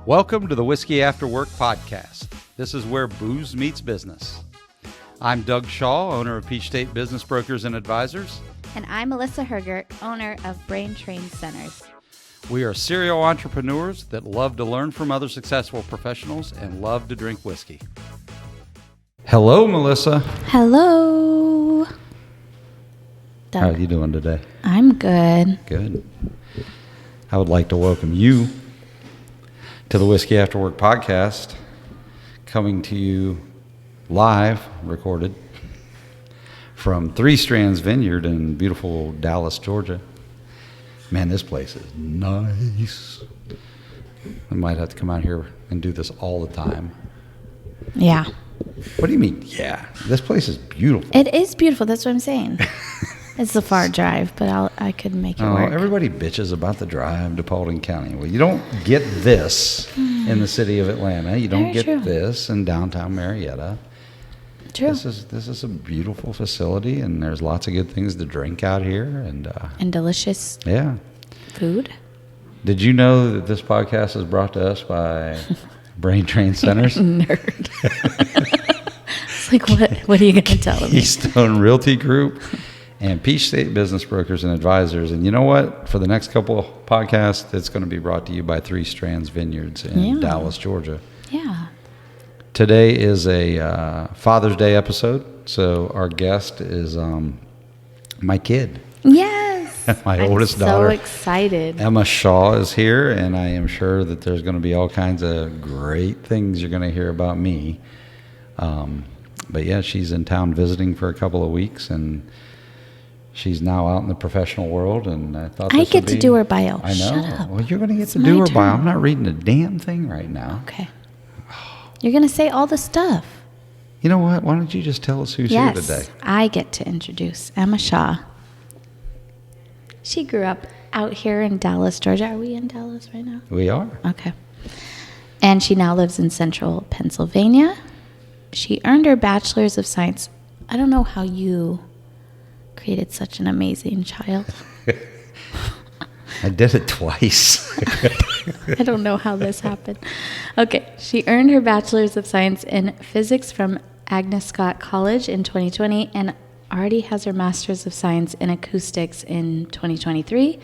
Welcome to the Whiskey After Work podcast. This is where booze meets business. I'm Doug Shaw, owner of Penn State Business Brokers and Advisors. And I'm Melissa Hergert, owner of Brain Train Centers. We are serial entrepreneurs that love to learn from other successful professionals and love to drink whiskey. Hello, Melissa. Hello. Doug. How are you doing today? I'm good. Good. I would like to welcome you to the Whiskey After Work podcast, coming to you live, recorded, from Three Strands Vineyard in beautiful Dallas, Georgia. Man, this place is nice. I might have to come out here and do this all the time. Yeah. What do you mean, yeah? This place is beautiful. It is beautiful. That's what I'm saying. It's a far drive, but I could make it work. Everybody bitches about the drive to Paulding County. Well, you don't get this in the city of Atlanta. You don't get this in downtown Marietta. True. This is a beautiful facility, and there's lots of good things to drink out here, and delicious food. Did you know that this podcast is brought to us by Brain Train Centers? Nerd. It's like, what are you going to tell me? Keystone Realty Group and Penn State Business Brokers and Advisors. And you know what? For the next couple of podcasts, it's going to be brought to you by Three Strands Vineyards in Dallas, Georgia. Yeah. Today is a Father's Day episode, so our guest is my kid. Yes. My oldest daughter. I'm so excited. Emma Shaw is here, and I am sure that there's going to be all kinds of great things you're going to hear about me. But yeah, she's in town visiting for a couple of weeks, and she's now out in the professional world, and I thought I get to do her bio. I know. Shut up. Well, you're going to get to do her bio. I'm not reading a damn thing right now. Okay. You're going to say all the stuff. You know what? Why don't you just tell us who's here today? Yes, I get to introduce Emma Shaw. She grew up out here in Dallas, Georgia. Are we in Dallas right now? We are. Okay. And she now lives in central Pennsylvania. She earned her Bachelor's of Science. I don't know how you created such an amazing child. I did it twice. I don't know how this happened. Okay. She earned her Bachelor's of Science in Physics from Agnes Scott College in 2020 and already has her Master's of Science in Acoustics in 2023.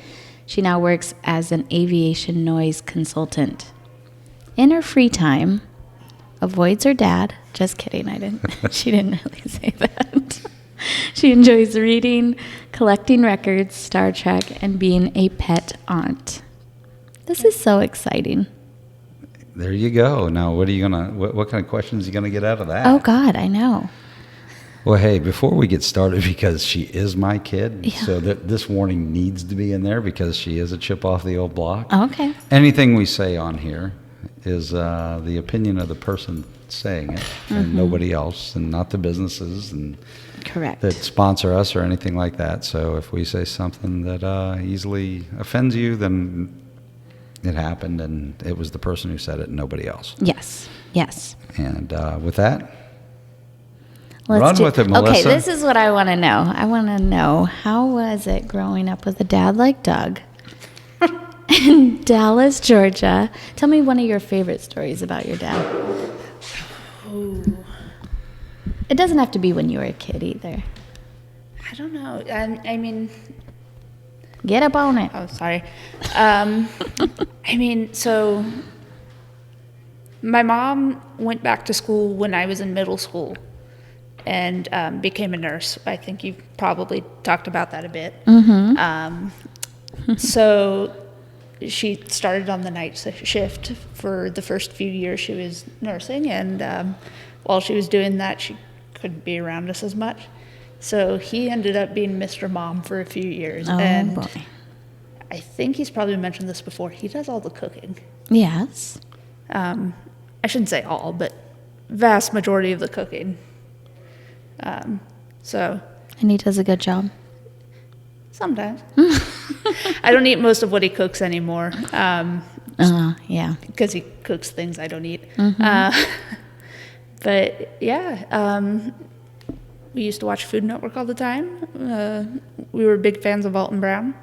She now works as an aviation noise consultant. In her free time, avoids her dad. Just kidding, I didn't. She didn't really say that. She enjoys reading, collecting records, Star Trek, and being a pet aunt. This is so exciting. There you go. Now, what kind of questions are you gonna get out of that? Oh God, I know. Well, hey, before we get started, because she is my kid, so that this warning needs to be in there because she is a chip off the old block. Okay. Anything we say on here is the opinion of the person saying it, and nobody else, and not the businesses and Correct. that sponsor us or anything like that. So if we say something that easily offends you, then it happened, and it was the person who said it, and nobody else. Yes. Yes. And with that, run with it, Melissa. Okay, this is what I want to know. I want to know, how was it growing up with a dad like Doug in Dallas, Georgia? Tell me one of your favorite stories about your dad. Ooh. It doesn't have to be when you were a kid either. I don't know. I mean... Get up on it. Oh, sorry. I mean, so... My mom went back to school when I was in middle school and became a nurse. I think you've probably talked about that a bit. So she started on the night shift for the first few years she was nursing, and while she was doing that, she couldn't be around us as much. So he ended up being Mr. Mom for a few years. Oh, and boy. I think he's probably mentioned this before. He does all the cooking. Yes. I shouldn't say all, but vast majority of the cooking. And he does a good job. Sometimes. I don't eat most of what he cooks anymore. Yeah. Because he cooks things I don't eat. But yeah, we used to watch Food Network all the time. We were big fans of Alton Brown.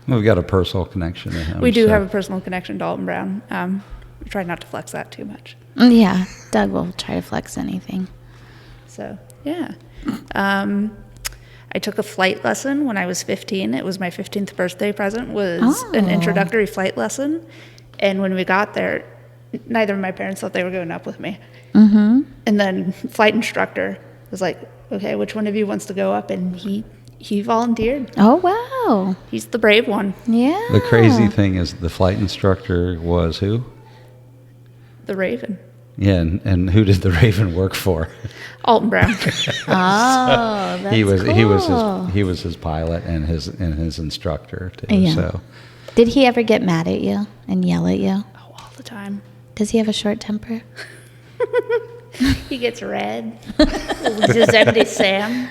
We've got a personal connection to him. We do have a personal connection to Alton Brown. try not to flex that too much. Yeah, Doug will try to flex anything. So, yeah. I took a flight lesson when I was 15. It was my 15th birthday present, was an introductory flight lesson. And when we got there, neither of my parents thought they were going up with me. Mm-hmm. And then flight instructor was like, okay, which one of you wants to go up? And he volunteered. Oh, wow. He's the brave one. Yeah. The crazy thing is the flight instructor was who? The Raven. Yeah, and who did the Raven work for? Alton Brown. Oh, that's he was cool. he was his pilot and his instructor too. Yeah. So Did he ever get mad at you and yell at you? Oh, all the time. Does he have a short temper? He gets red. Yosemite Sam.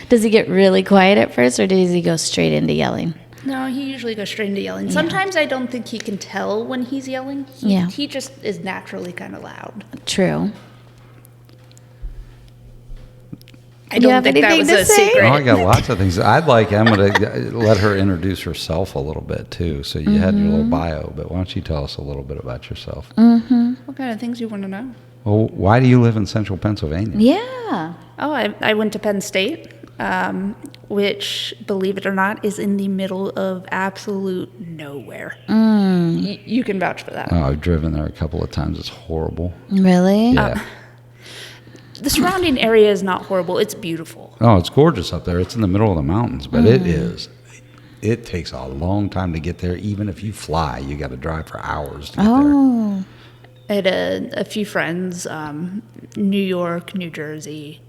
Does he get really quiet at first, or does he go straight into yelling? No, he usually goes straight into yelling. Sometimes I don't think he can tell when he's yelling. He just is naturally kind of loud. True. I don't think that was a secret. I got lots of things. I'd like Emma to let her introduce herself a little bit too. So you had your little bio, but why don't you tell us a little bit about yourself? Mm-hmm. What kind of things you want to know? Well, why do you live in central Pennsylvania? Yeah. Oh, I went to Penn State, which, believe it or not, is in the middle of absolute nowhere. You can vouch for that. Oh, I've driven there a couple of times. It's horrible. Really? Yeah. The surrounding area is not horrible. It's beautiful. Oh, it's gorgeous up there. It's in the middle of the mountains, but it takes a long time to get there. Even if you fly, you got to drive for hours to get there. I had a few friends, New York, New Jersey,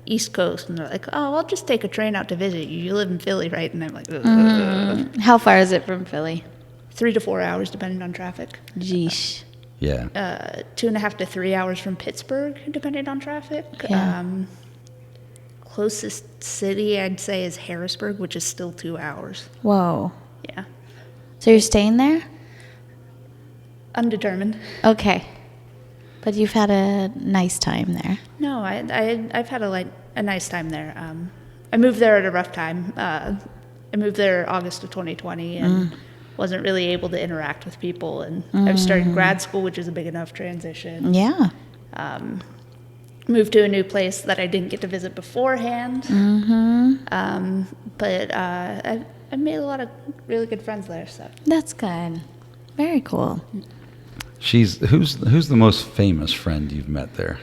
East Coast, and they're like, oh, I'll just take a train out to visit you. You live in Philly, right? And I'm like, ugh. How far is it from Philly? 3 to 4 hours, depending on traffic. Jeesh. Yeah. 2.5 to 3 hours from Pittsburgh, depending on traffic. Yeah. Closest city, I'd say, is Harrisburg, which is still 2 hours. Whoa. Yeah. So you're staying there? Undetermined. Okay. But you've had a nice time there. No, I've had a nice time there. I moved there at a rough time. I moved there August of 2020 and wasn't really able to interact with people. And I was starting grad school, which is a big enough transition. Yeah. Moved to a new place that I didn't get to visit beforehand. But I made a lot of really good friends there. So That's good. Very cool. Who's the most famous friend you've met there?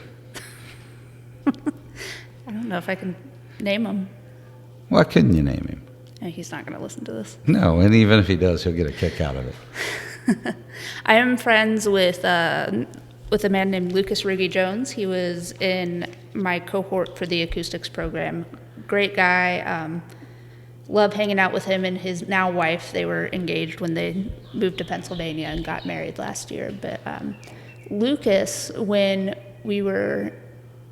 I don't know if I can name him. Why couldn't you name him? He's not going to listen to this. No, and even if he does, he'll get a kick out of it. I am friends with a man named Lucas Riggy Jones. He was in my cohort for the acoustics program. Great guy. Love hanging out with him and his now wife. They were engaged when they moved to Pennsylvania and got married last year. But Lucas, when we were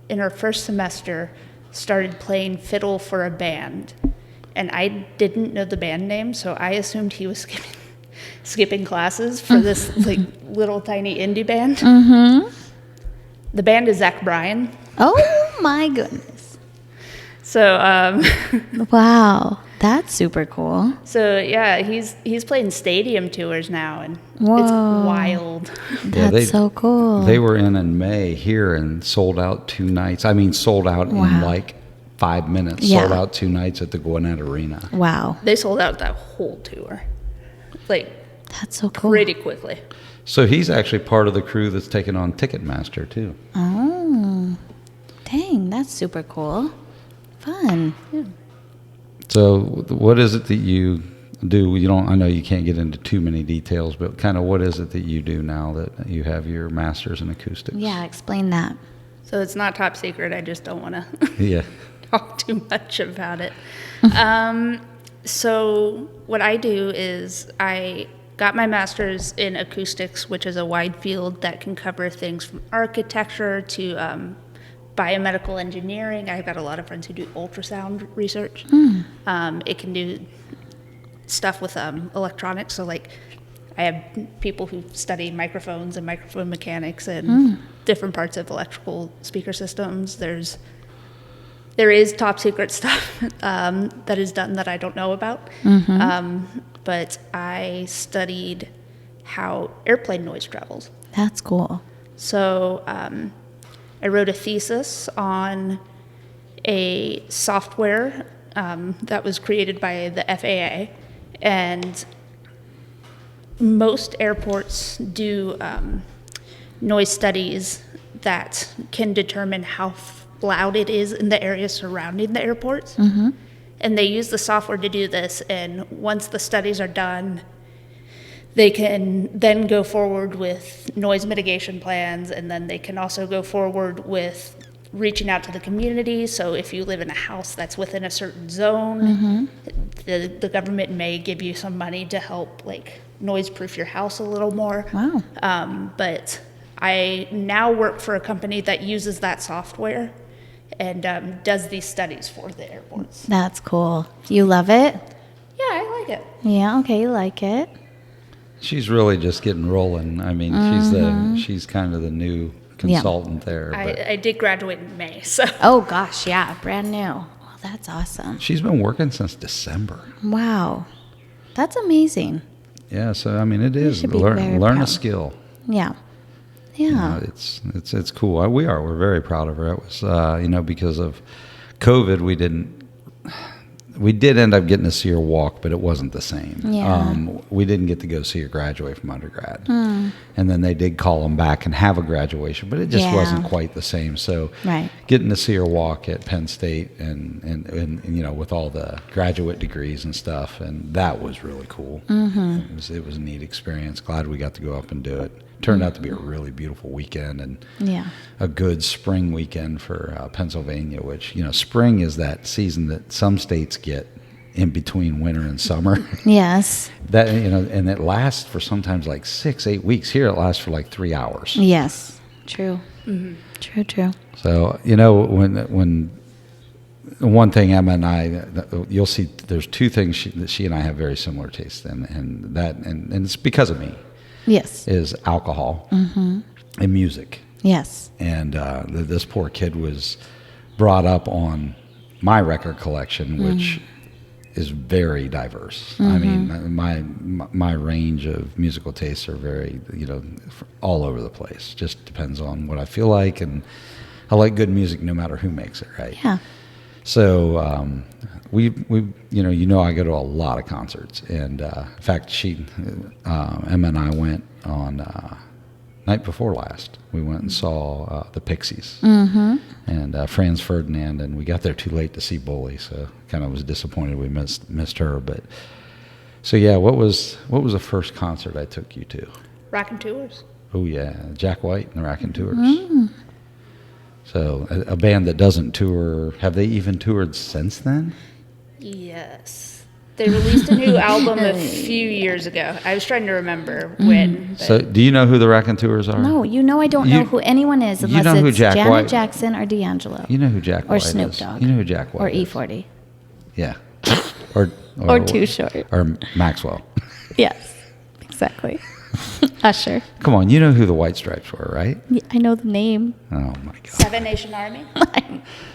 in our first semester, started playing fiddle for a band. And I didn't know the band name, so I assumed he was skipping classes for this like little tiny indie band. The band is Zach Bryan. Oh my goodness. So Wow. That's super cool. so yeah, he's playing stadium tours now, and Whoa. it's wild. That's so cool. They were in May here and sold out 2 nights. I mean, sold out in like 5 minutes. Yeah. Sold out 2 nights at the Gwinnett Arena. Wow. They sold out that whole tour, like That's so cool. pretty quickly. So he's actually part of the crew that's taking on Ticketmaster too. Oh. Dang, that's super cool. Fun. Yeah. So what is it that you do? I know you can't get into too many details, but kind of what is it that you do now that you have your master's in acoustics? Yeah, explain that. So it's not top secret. I just don't want to Yeah. talk too much about it. So what I do is I got my master's in acoustics, which is a wide field that can cover things from architecture to biomedical engineering. I've got a lot of friends who do ultrasound research. It can do stuff with electronics. So like I have people who study microphones and microphone mechanics and different parts of electrical speaker systems. There is top secret stuff that is done that I don't know about. But I studied how airplane noise travels. That's cool. So I wrote a thesis on a software that was created by the FAA, and most airports do noise studies that can determine how loud it is in the area surrounding the airports. Mm-hmm. And they use the software to do this, and once the studies are done, they can then go forward with noise mitigation plans, and then they can also go forward with reaching out to the community. So if you live in a house that's within a certain zone, the government may give you some money to help like noise proof your house a little more. Wow. But I now work for a company that uses that software and does these studies for the airports. That's cool. You love it? Yeah, I like it. Yeah, okay, you like it. She's really just getting rolling. I mean, she's kind of the new consultant there. But I did graduate in May, so. Oh, gosh, yeah, brand new. Well, that's awesome. she's been working since December. Wow. That's amazing. Yeah, so I mean, it is should be learn very a proud. skill. Yeah. Yeah. You know, it's cool. We're very proud of her. It was because of COVID, we did end up getting to see her walk, but it wasn't the same. Yeah. We didn't get to go see her graduate from undergrad, and then they did call them back and have a graduation, but it just Yeah. wasn't quite the same. So Right. getting to see her walk at Penn State and with all the graduate degrees and stuff, and that was really cool. Mm-hmm. It was a neat experience. Glad we got to go up and do it. Turned out to be a really beautiful weekend and Yeah. a good spring weekend for Pennsylvania, which, spring is that season that some states get in between winter and summer. Yes. That, and it lasts for sometimes like 6-8 weeks. Here it lasts for like 3 hours. Yes. True. Mm-hmm. True. So, when one thing Emma and I, you'll see there's two things that she and I have very similar tastes in, and it's because of me. Yes. Is alcohol and music. Yes. And this poor kid was brought up on my record collection, which is very diverse. I mean, my range of musical tastes are very, all over the place. Just depends on what I feel like, and I like good music no matter who makes it, right? Yeah. So we I go to a lot of concerts, and in fact, Emma and I went on night before last. We went and saw the Pixies and Franz Ferdinand, and we got there too late to see Bully, so kind of was disappointed we missed her. But so yeah, what was the first concert I took you to? Rockin' Tours. Oh yeah, Jack White and the Rockin' Tours. So a band that doesn't tour, have they even toured since then? Yes. They released a new album a few years ago. I was trying to remember when. But So do you know who the Rockin' Tours are? No, I don't know who anyone is unless know who it's Jack Janet White- Jackson or D'Angelo. You know who Jack White Or is? Snoop Dogg. You know who Jack White Or is? E40. Yeah. Or Too Short. Or Maxwell. Yes, exactly. Usher. Come on, you know who the White Stripes were, right? Yeah, I know the name. Oh my God. Seven Nation Army.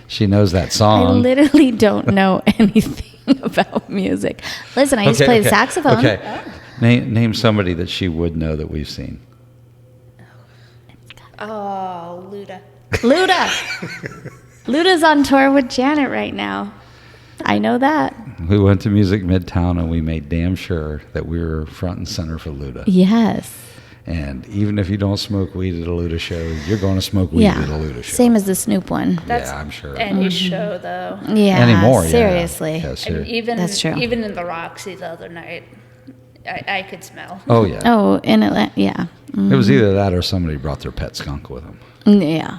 She knows that I song. literally don't know anything about music. Listen, I used to play the saxophone. Okay. Name somebody that she would know that we've seen. Oh, Luda. Luda. Luda's on tour with Janet right now. I know that. We went to Music Midtown and we made damn sure that we were front and center for Luda. Yes. And even if you don't smoke weed at a Luda show, you're going to smoke weed at a Luda show. Same as the Snoop one. That's I'm sure. any show, though. Yeah. Anymore, yeah. Seriously. Yeah, I mean, even That's true. Even in the Roxy the other night, I could smell. Oh, yeah. Oh, in Atlanta. Yeah. It was either that or somebody brought their pet skunk with them. Yeah.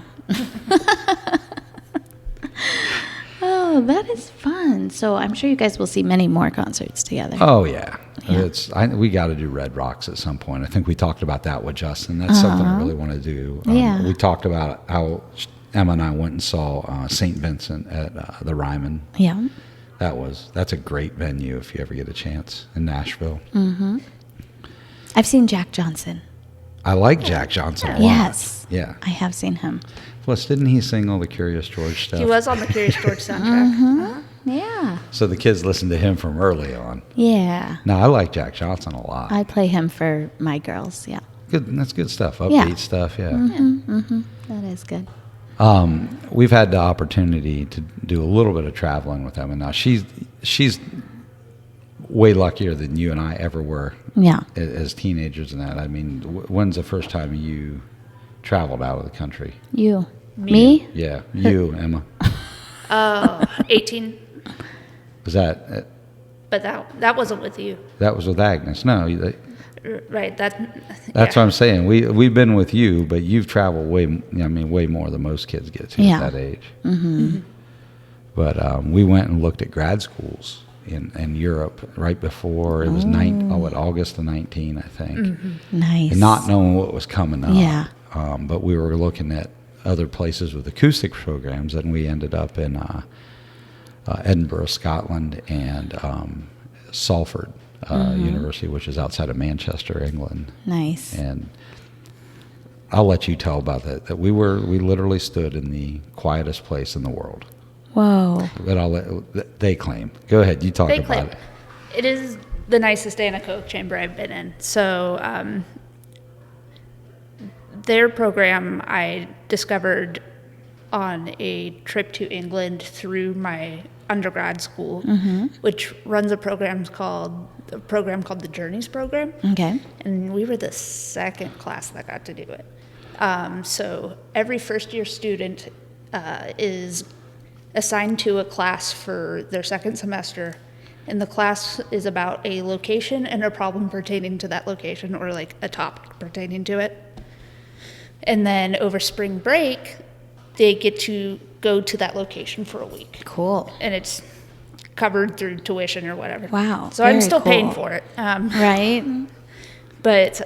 Oh, that is fun. So I'm sure you guys will see many more concerts together. Oh, yeah. Yeah. We got to do Red Rocks at some point. I think we talked about that with Justin. That's something I really want to do. Yeah. We talked about how Emma and I went and saw St. Vincent at the Ryman. Yeah. That's a great venue if you ever get a chance in Nashville. Mm-hmm. I've seen Jack Johnson. I like Jack Johnson a lot. Yes. Yeah. I have seen him. Plus, didn't he sing all the Curious George stuff? He was on the Curious George soundtrack. Yeah. So the kids listened to him from early on. Yeah. Now, I like Jack Johnson a lot. I play him for my girls. Yeah. Good, that's good stuff. Upbeat Yeah. stuff, yeah. That is good. We've had the opportunity to do a little bit of traveling with them, and now she's way luckier than you and I ever were Yeah. as teenagers and that. I mean, when's the first time you traveled out of the country? You. Me? Yeah, you, Emma. 18. Was that But that wasn't with you. that was with Agnes? No, Right. that's yeah. what I'm saying. We've been with you, but you've traveled way more than most kids get to Yeah. at that age. But we went and looked at grad schools in Europe right before it was August of 19, I think. Nice. And not knowing what was coming up. Yeah. But we were looking at other places with acoustic programs, and we ended up in Edinburgh, Scotland, and Salford University, which is outside of Manchester, England. Nice. And I'll let you tell about that. That we literally stood in the quietest place in the world. Whoa. But they claim. Go ahead, you talk They about claim it. it is the nicest anechoic chamber I've been in. So their program I discovered on a trip to England through my undergrad school, which runs a program called the Journeys program. Okay. And we were the second class that got to do it. So every first year student is assigned to a class for their second semester, and the class is about a location and a problem pertaining to that location, or like a topic pertaining to it. And then over spring break, they get to go to that location for a week. Cool. And it's covered through tuition or whatever. Wow, So I'm very still paying cool. for it. Right? But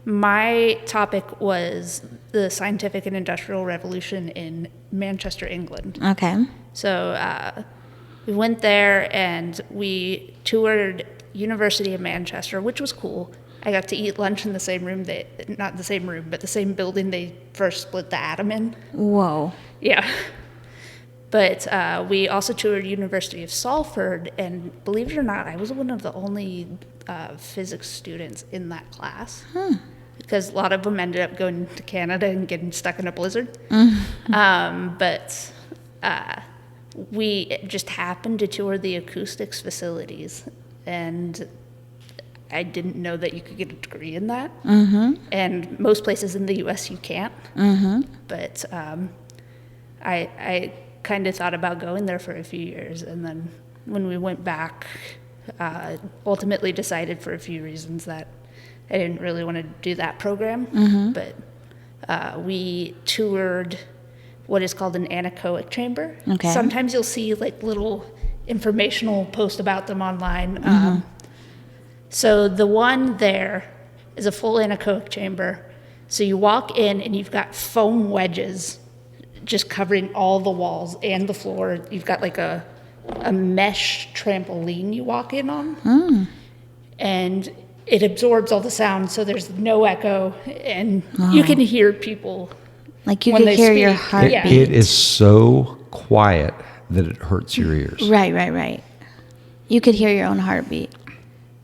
my topic was the scientific and industrial revolution in Manchester, England. Okay. So we went there and we toured University of Manchester, which was cool. I got to eat lunch in the same room, not the same room, but the same building they first split the atom in. Whoa. Yeah. But we also toured University of Salford, and believe it or not, I was one of the only physics students in that class. Because a lot of them ended up going to Canada and getting stuck in a blizzard. But we just happened to tour the acoustics facilities, and I didn't know that you could get a degree in that. And most places in the U.S. you can't. But I kind of thought about going there for a few years, and then when we went back, ultimately decided for a few reasons that I didn't really want to do that program. But we toured what is called an anechoic chamber. Okay. Sometimes you'll see like little informational posts about them online. So the one there is a full anechoic chamber. So you walk in and you've got foam wedges just covering all the walls and the floor. You've got like a mesh trampoline you walk in on. And it absorbs all the sound, so there's no echo, and you can hear people. Like you when could they hear your speak. heartbeat. Yeah. It is so quiet that it hurts your ears. Right. You could hear your own heartbeat.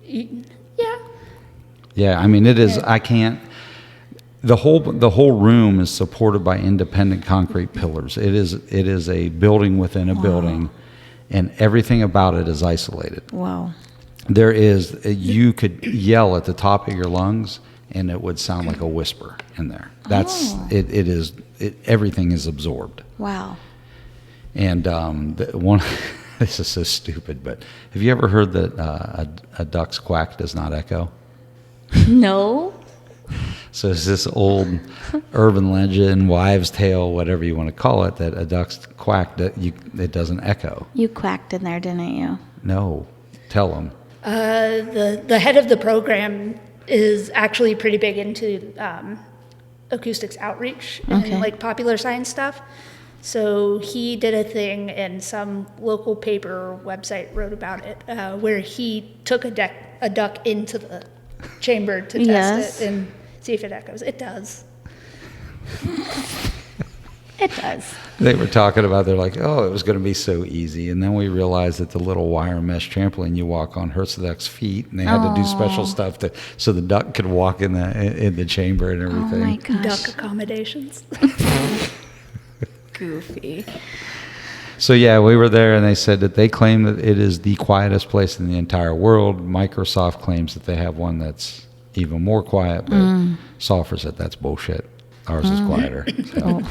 Yeah. Yeah, I mean, it is. I can't. The whole room is supported by independent concrete pillars. It is a building within a building, and everything about it is isolated. Wow. You could yell at the top of your lungs, and it would sound like a whisper in there. That's everything is absorbed. Wow. And this is so stupid, but have you ever heard that a duck's quack does not echo? No. So it's this old urban legend, wives' tale, whatever you want to call it, that a duck's quack, it doesn't echo. You quacked in there, didn't you? No. Tell them. The head of the program is actually pretty big into acoustics outreach and like popular science stuff. So he did a thing, and some local paper or website wrote about it, where he took a duck into the chamber to test it and see if it echoes. It does. It does. They were talking about, they're like, oh, it was going to be so easy. And then we realized that the little wire mesh trampoline you walk on hurts the duck's feet. And they had to do special stuff so the duck could walk in the chamber and everything. Oh my gosh. Duck accommodations. Goofy. So yeah, we were there and they said that they claim that it is the quietest place in the entire world. Microsoft claims that they have one that's even more quiet, but Sulfur said that's bullshit. Ours is quieter. So.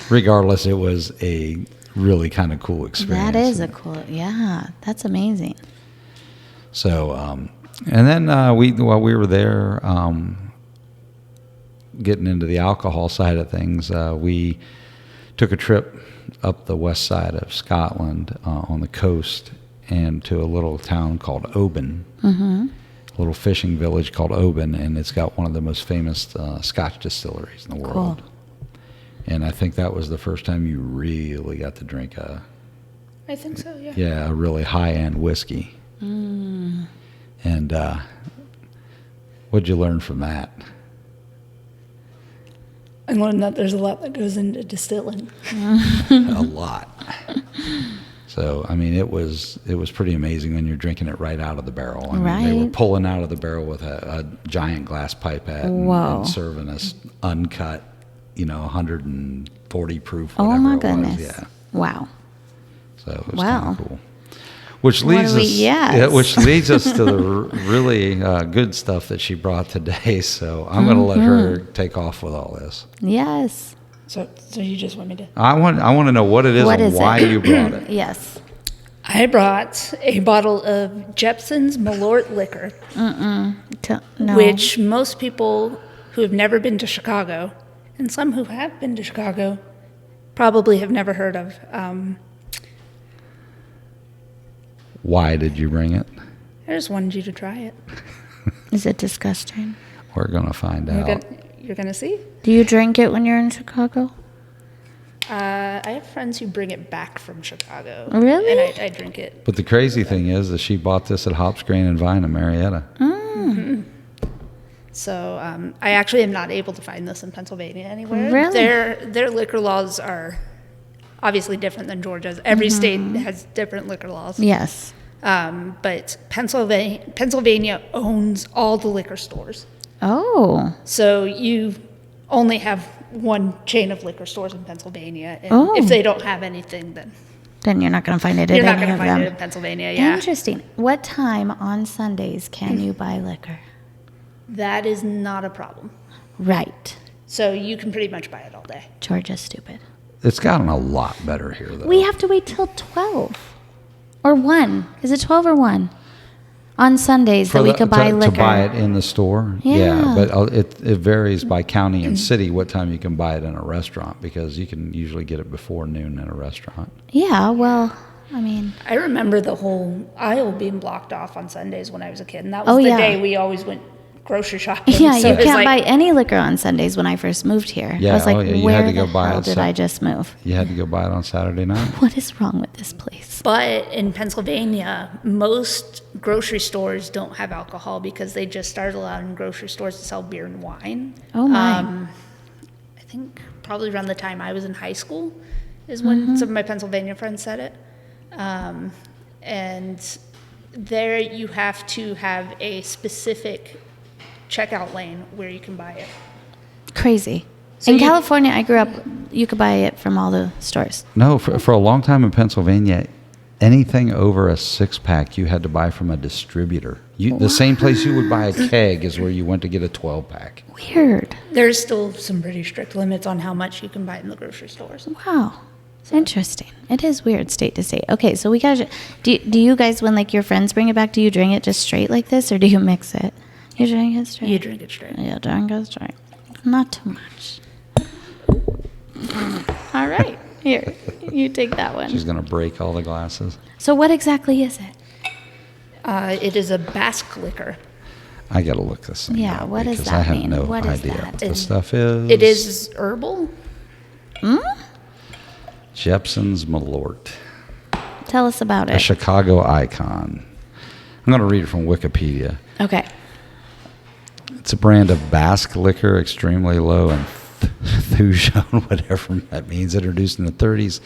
Regardless, it was a really kind of cool experience. That is that's amazing. So, and then while we were there, getting into the alcohol side of things, we took a trip up the west side of Scotland on the coast and to a little town called Oban. Mm-hmm. A little fishing village called Oban, and it's got one of the most famous Scotch distilleries in the world. Cool. And I think that was the first time you really got to drink I think so, yeah. Yeah, a really high-end whiskey. And what'd you learn from that? I learned that there's a lot that goes into distilling. A lot. So, I mean, it was pretty amazing when you're drinking it right out of the barrel. I mean, they were pulling out of the barrel with a giant glass pipette and serving us uncut, 140 proof, whatever oh my it goodness. was. Yeah. Wow. So it was kind of cool. Which leads us to the really good stuff that she brought today. So I'm going to let her take off with all this. Yes. So you just want me to? I want to know what it is and why you brought it. Yes. I brought a bottle of Jepson's Malort liquor, No. which most people who have never been to Chicago, and some who have been to Chicago, probably have never heard of. Why did you bring it? I just wanted you to try it. Is it disgusting? We're going to find out. You're going to see? Do you drink it when you're in Chicago? I have friends who bring it back from Chicago. Really? And I drink it. But the crazy thing is that she bought this at Hops, Grain, and Vine in Marietta. Mm-hmm. So I actually am not able to find this in Pennsylvania anywhere. Really? Their liquor laws are obviously different than Georgia's. Every state has different liquor laws. Yes. But Pennsylvania owns all the liquor stores. Oh. So you only have one chain of liquor stores in Pennsylvania. And if they don't have anything, then you're not going to find it at any of them. You're not going to find it in Pennsylvania, yeah. Interesting. What time on Sundays can you buy liquor? That is not a problem. Right. So you can pretty much buy it all day. Georgia's stupid. It's gotten a lot better here, though. We have to wait till 12 or 1. Is it 12 or 1? On Sundays that we could buy liquor. To buy it in the store? Yeah. But it varies by county and city what time you can buy it in a restaurant, because you can usually get it before noon in a restaurant. Yeah, well, I mean. I remember the whole aisle being blocked off on Sundays when I was a kid, and that was the day we always went grocery shopping. Yeah, so you can't buy any liquor on Sundays when I first moved here. Yeah, I was like, you where had to go the buy hell it did I just move? You had to go buy it on Saturday night? What is wrong with this place? But in Pennsylvania, most grocery stores don't have alcohol because they just started allowing grocery stores to sell beer and wine. Oh, my. I think probably around the time I was in high school is when some of my Pennsylvania friends said it. And there you have to have a specific checkout lane where you can buy it. Crazy. So in California, I grew up, you could buy it from all the stores. No, for a long time in Pennsylvania, anything over a 6-pack you had to buy from a distributor. The same place you would buy a keg is where you went to get a 12-pack. Weird. There's still some pretty strict limits on how much you can buy in the grocery stores. Wow. Interesting. It is weird state to state. Okay, so we got. Do you guys, when like your friends bring it back, do you drink it just straight like this, or do you mix it? You drink it straight. You drink it straight. Yeah, drink it straight. Not too much. All right, here, you take that one. She's gonna break all the glasses. So what exactly is it? It is a Basque liquor. I gotta look this thing up. What does because that I have mean? no What is idea that? what the stuff is. It is herbal. Jepson's Malort. Tell us about A it. Chicago icon. I'm going to read it from Wikipedia. Okay. It's a brand of Basque liquor, extremely low and Methuselah, whatever that means, introduced in the 30s,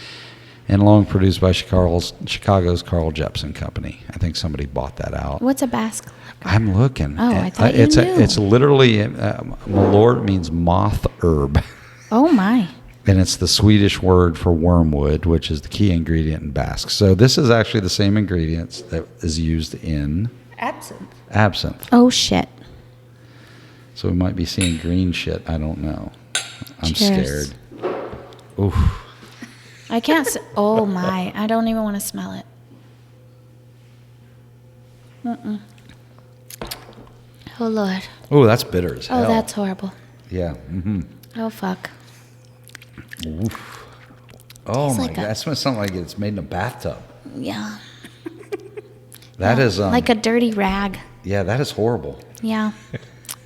and long produced by Chicago's Carl Jepsen Company. I think somebody bought that out. What's a Basque? I'm looking. Oh, I thought you it's knew. It's literally, Malort means moth herb. Oh, my. And it's the Swedish word for wormwood, which is the key ingredient in Basque. So this is actually the same ingredients that is used in absinthe. Oh, shit. So we might be seeing green shit. I don't know. I'm Cheers. scared. Oof. I can't. Oh, my. I don't even want to smell it. Mm-mm. Oh, Lord. Oh, that's bitter as hell. Oh, that's horrible. Yeah. Mm-hmm. Oh, fuck. Oof. Oh, Tastes my like God. a- That smells something like it's made in a bathtub. Yeah. That is like a dirty rag. Yeah, that is horrible. Yeah.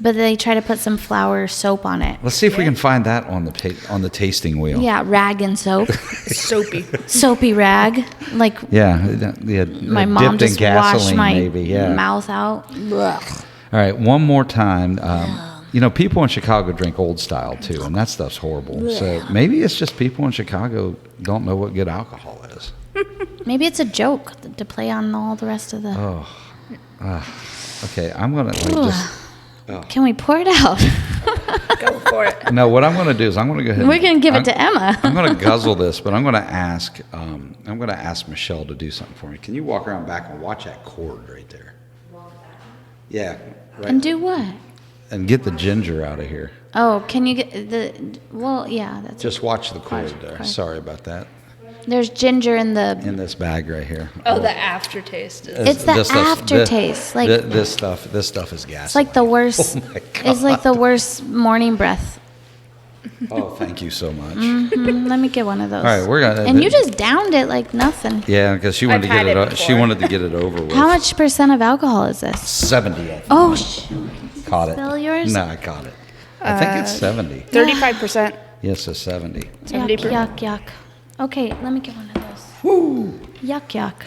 But they try to put some flour soap on it. Let's see if we can find that on the tasting wheel. Yeah, rag and soap. Soapy. Soapy rag. Like Yeah. my mom dipped in just washed gasoline, my maybe. Yeah. mouth out. Ugh. All right, one more time. People in Chicago drink old style too, and that stuff's horrible. So maybe it's just people in Chicago don't know what good alcohol is. Maybe it's a joke to play on all the rest of the... Okay, I'm gonna just. Can we pour it out? Go for it. No, what I'm gonna do is I'm gonna go ahead. We're going to give it to Emma. I'm gonna guzzle this, but I'm gonna ask. I'm gonna ask Michelle to do something for me. Can you walk around back and watch that cord right there? Yeah. Right. And do what? And get the ginger out of here. Oh, can you get the... Well, yeah, that's... Just watch the cord Watch the there. cord. Sorry about that. There's ginger in the... In this bag right here. Oh, the aftertaste is. It's the This stuff's- aftertaste. Like, this stuff is gas. it's like the worst... Oh my God. It's like the worst morning breath. Oh, thank you so much. Let me get one of those. All right, we're gonna. And you just downed it like nothing. Yeah, because she wanted to I've get had it. it She before. wanted to get it over with. How much percent of alcohol is this? 70. I think. Oh, Caught it. Spill yours? No, I caught it. I think it's 70. 35%. Yes, it's 70. yuck, 70%. yuck, yuck. Okay, let me get one of those. Woo! Yuck, yuck.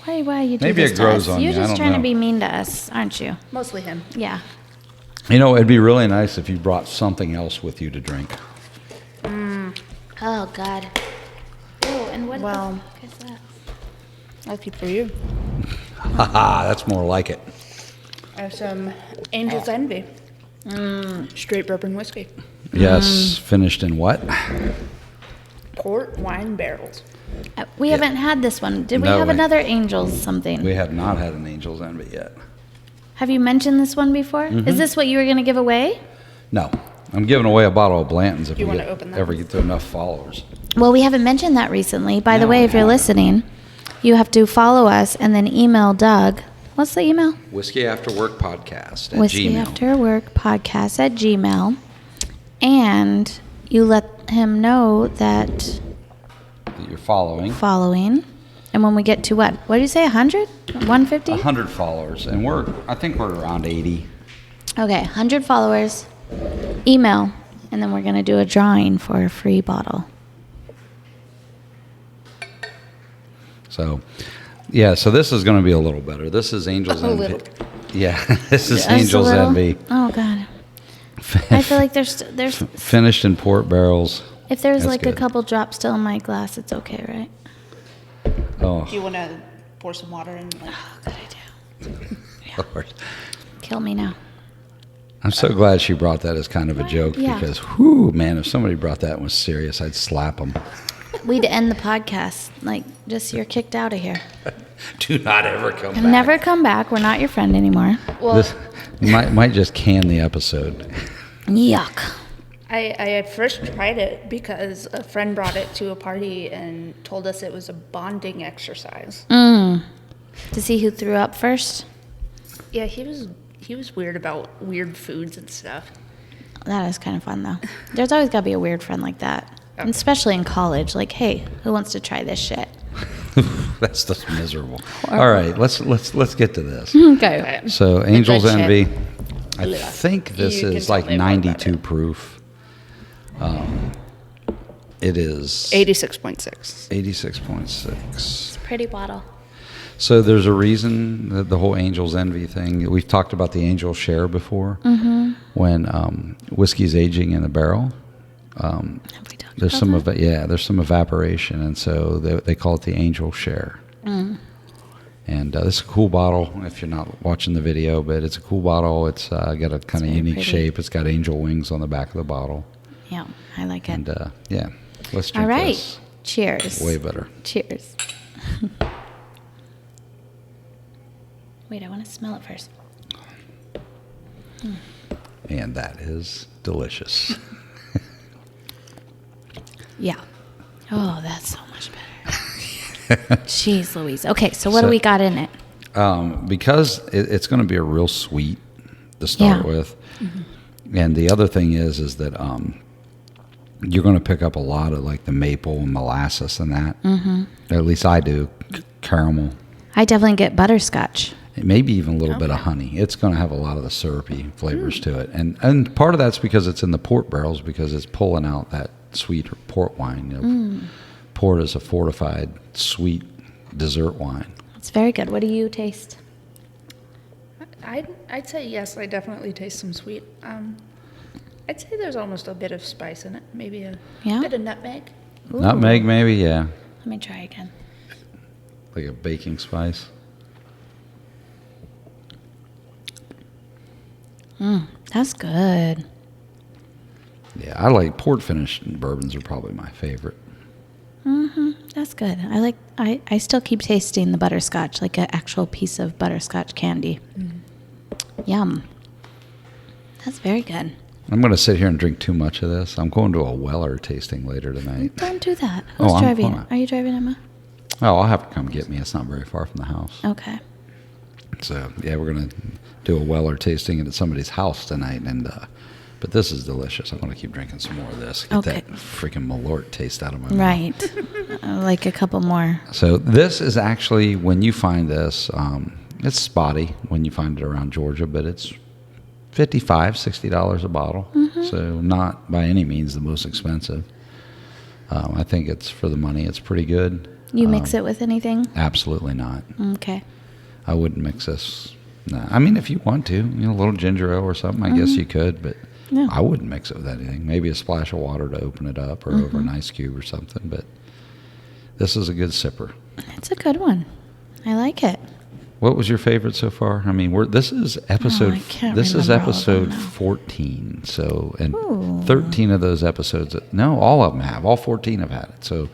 Why you do Maybe this it to grows us? on You're you, I just don't trying know. to be mean to us, aren't you? Mostly him. Yeah. It'd be really nice if you brought something else with you to drink. Oh, God. Oh, and what Well. the fuck is that? Lucky for you. Haha, that's more like it. I have some Angel's Envy. Straight bourbon whiskey. Yes, finished in what? Port wine barrels. We haven't had this one. Did we No, have we- another Angels something? We have not had an Angel's Envy yet. Have you mentioned this one before? Mm-hmm. Is this what you were going to give away? No, I'm giving away a bottle of Blanton's if You we wanna open that? ever get to enough followers. Well, we haven't mentioned that recently. By the No, way, we if you're haven't. listening, you have to follow us and then email Doug. What's the email? Whiskey After Work Podcast at Whiskey Gmail. After Work Podcast at Gmail. And you let him know that That you're following. following. And when we get to what? What did you say? 100? 150? 100 followers, and I think we're around 80. Okay, 100 followers. Email. And then we're going to do a drawing for a free bottle. So, yeah, so this is going to be a little better. This is Angel's A Envy. little. Yeah, this is Just a Angel's little? Envy. Oh, God. I feel like there's Finished in port barrels. if there's That's like good. a couple drops still in my glass, it's okay, right? Oh, Do you want to pour some water in? Like, Oh, good idea. Lord. Kill me now. I'm so glad she brought that as kind of a joke Yeah. because, whoo, man, if somebody brought that and was serious, I'd slap them. We'd end the podcast. Like, just you're kicked out of here. Do not ever come back. Never come back. We're not your friend anymore. well, This might just can the episode. Yuck. I had first tried it because a friend brought it to a party and told us it was a bonding exercise. To see who threw up first? Yeah, he was weird about weird foods and stuff. That is kind of fun, though. There's always got to be a weird friend like that. And especially in college. Like, hey, who wants to try this shit? That's just miserable. All right, let's get to this. Okay. So, Angel's Good shit. Envy. I Yeah. think this You can is tell like me more about 92 it. proof. It is 86.6. 86.6. Pretty bottle. So there's a reason that the whole Angel's Envy thing. We've talked about the Angel Share before. When whiskey's aging in a barrel, Have we talked there's about that? there's some evaporation, and so they call it the angel share. And this is a cool bottle. If you're not watching the video, but it's a cool bottle. It's got a kind of very unique pretty. shape. It's got angel wings on the back of the bottle. Yeah, I like it. And let's drink All right. this. Cheers. Way better. Cheers. Wait, I want to smell it first. And that is delicious. Yeah. Oh, that's so much better. Jeez Louise. Okay, so what do we got in it? Because it's going to be a real sweet to start with. And the other thing is that you're going to pick up a lot of like the maple and molasses and that. Or at least I do. Caramel. I definitely get butterscotch. Maybe even a little bit of honey. It's going to have a lot of the syrupy flavors to it. And part of that's because it's in the port barrels, because it's pulling out that sweet port wine. You know, port is a fortified, sweet dessert wine. It's very good. What do you taste? I'd say yes. I definitely taste some sweet. I'd say there's almost a bit of spice in it. Maybe a bit of nutmeg. Ooh. Nutmeg, maybe, yeah. Let me try again. Like a baking spice. That's good. Yeah, I like port finished bourbons are probably my favorite. That's good. I still keep tasting the butterscotch, like an actual piece of butterscotch candy. Yum. That's very good. I'm going to sit here and drink too much of this. I'm going to a Weller tasting later tonight. Don't do that. Oh, Who's I'm driving? fine. Are you driving, Emma? Oh, I'll have to come get me. It's not very far from the house. Okay. So, yeah, we're going to do a Weller tasting at somebody's house tonight. But this is delicious. I'm going to keep drinking some more of this. Get Okay. that freaking Malort taste out of my mouth. Right. Like a couple more. So this is actually, when you find this, it's spotty when you find it around Georgia, but it's $55, $60 a bottle. So not by any means the most expensive. I think it's for the money. It's pretty good. You mix it with anything? Absolutely not. Okay. I wouldn't mix this. No. I mean, if you want to, a little ginger ale or something, I guess you could, but Yeah. I wouldn't mix it with anything. Maybe a splash of water to open it up or over an ice cube or something, but this is a good sipper. It's a good one. I like it. What was your favorite so far? I mean, this is episode. I can't this is remember all of episode them now. 14. So, and Ooh. 13 of those episodes. No, all of them have. All 14 have had it. So,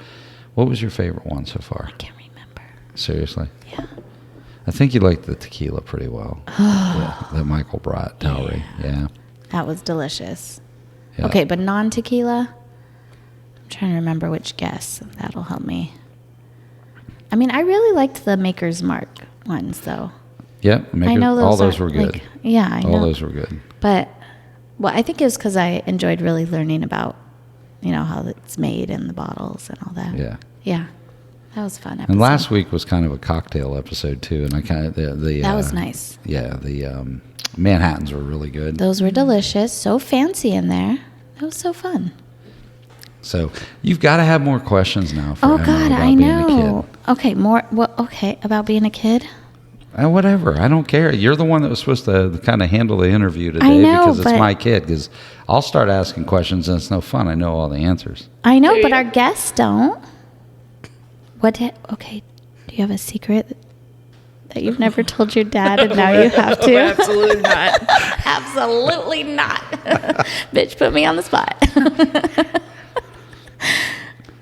what was your favorite one so far? I can't remember. Seriously, Yeah. I think you liked the tequila pretty well. That Michael brought, Towery. Yeah. That was delicious. Yeah. Okay, but non-tequila? I'm trying to remember which guess. That'll help me. I mean, I really liked the Maker's Mark ones, though. Yeah. I know those all those aren't, were good. like, yeah, I know. All those were good. But, well, I think it was because I enjoyed really learning about, how it's made and the bottles and all that. Yeah. Yeah. That was a fun episode. And last week was kind of a cocktail episode too, and I kind of the That was nice. Yeah, the Manhattans were really good. Those were delicious. So fancy in there. That was so fun. So you've got to have more questions now for Oh, Emma God, about I being know. a kid. Okay, more. Well, okay, about being a kid? Whatever. I don't care. You're the one that was supposed to kind of handle the interview today I know, because it's but- my kid. Because I'll start asking questions and it's no fun. I know all the answers. I know, Do but you? our guests don't. Okay, do you have a secret that you've never told your dad and now you have to? Absolutely not. Absolutely not. Bitch, put me on the spot.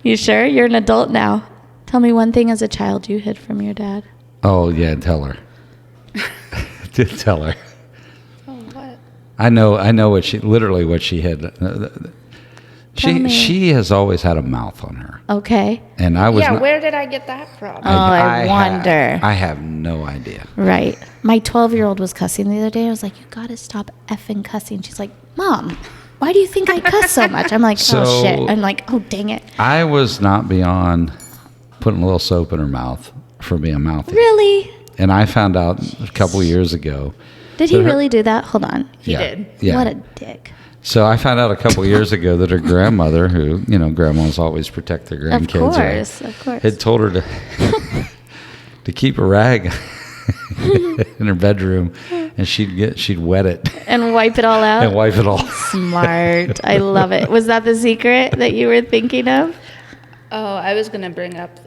You sure? You're an adult now. Tell me one thing as a child you hid from your dad. Oh yeah, tell her. Tell her. Oh, what? I know what she had. Tell me. She has always had a mouth on her, Okay. and I was. Yeah, not, where did I get that from? I wonder. I have no idea. Right. My 12-year-old was cussing the other day. I was like, you got to stop effing cussing. She's like, Mom, why do you think I cuss so much? I'm like, So- oh, shit. I'm like, oh, dang it. I was not beyond putting a little soap in her mouth for being mouthy. Really? And I found out a couple years ago. Did he that her- really do that? Hold on. He did. Yeah. What a dick. So I found out a couple years ago that her grandmother, who, grandmas always protect their grandkids, right, Of course. had told her to keep a rag in her bedroom and she'd wet it And wipe it all out? and wipe it all. Smart. I love it. Was that the secret that you were thinking of? Oh, I was going to bring up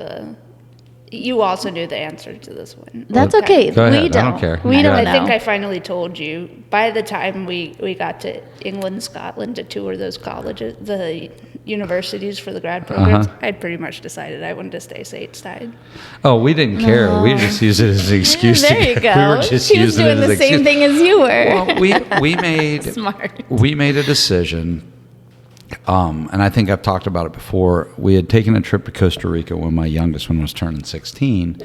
you also knew the answer to this one. That's okay. Go ahead. We I don't care. We Go don't ahead. know. I think I finally told you. By the time we got to England, Scotland to tour those colleges, the universities for the grad programs, I'd pretty much decided I wanted to stay stateside. Oh, we didn't care. We just used it as an excuse. There you go. We were just She was using doing it as the an same excuse. thing as you were. Well, Smart. we made a decision, and I think I've talked about it before. We had taken a trip to Costa Rica when my youngest one was turning 16,